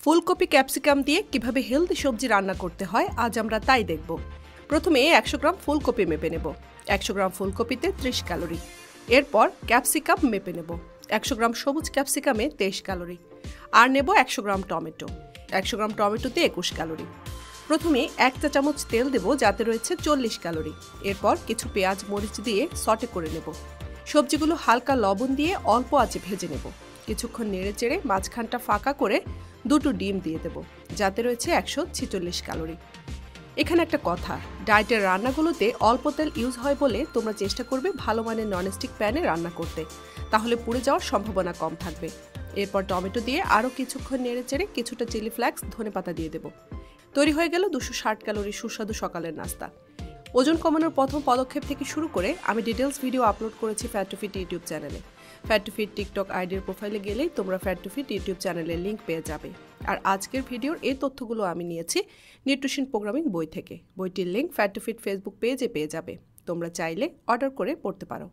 ফুলকপি ক্যাপসিকাম দিয়ে কিভাবে হেলদি সবজি রান্না করতে হয় আজ আমরা তাই দেখব। প্রথমে 100 গ্রাম ফুলকপি মেপে নেব। 100 গ্রাম ফুলকপিতে 30 ক্যালোরি। এরপর ক্যাপসিকাম মেপে নেব। 100 গ্রাম সবুজ ক্যাপসিকামে 23 ক্যালোরি। আর নেব 100 গ্রাম টমেটো। 100 গ্রাম টমেটোতে 21 ক্যালোরি। প্রথমে 1 চা চামচ তেল দেব যাতে রয়েছে 40 ক্যালোরি। এরপর কিছু পেঁয়াজ মরিচ দিয়ে সটে করে নেব। সবজিগুলো হালকা লবণ দিয়ে অল্প আঁচে ভেজে নেব। কিছুক্ষণ নেড়ে চেড়ে মাঝখানটা ফাঁকা করে দুটো ডিম দিয়ে দেব যাতে রয়েছে 146 ক্যালোরি। এখানে একটা কথা, ডায়েটের রান্নাগুলোতে অল্প তেল ইউজ হয় বলে তোমরা চেষ্টা করবে ভালো মানের ননস্টিক প্যানে রান্না করতে, তাহলে পুড়ে যাওয়ার সম্ভাবনা কম থাকবে। এরপর টমেটো দিয়ে আরও কিছুক্ষণ নেড়ে চেড়ে কিছুটা চিলি ফ্লেক্স ধনেপাতা দিয়ে দেব। তৈরি হয়ে গেল 260 ক্যালোরি সুস্বাদু সকালের নাস্তা। ওজন কমানোর প্রথম পদক্ষেপ থেকে শুরু করে আমি ডিটেলস ভিডিও আপলোড করেছি ফ্যাট টু ফিট ইউটিউব চ্যানেলে। ফ্যাট টু ফিট টিকটক আইডির প্রোফাইলে গেলেই তোমরা ফ্যাট টু ফিট ইউটিউব চ্যানেলের লিঙ্ক পেয়ে যাবে। আর আজকের ভিডিওর এই তথ্যগুলো আমি নিয়েছি নিউট্রিশন প্রোগ্রামিং বই থেকে। বইটির link fat to fit Facebook পেজে পেয়ে যাবে। তোমরা চাইলে অর্ডার করে পড়তে পারো।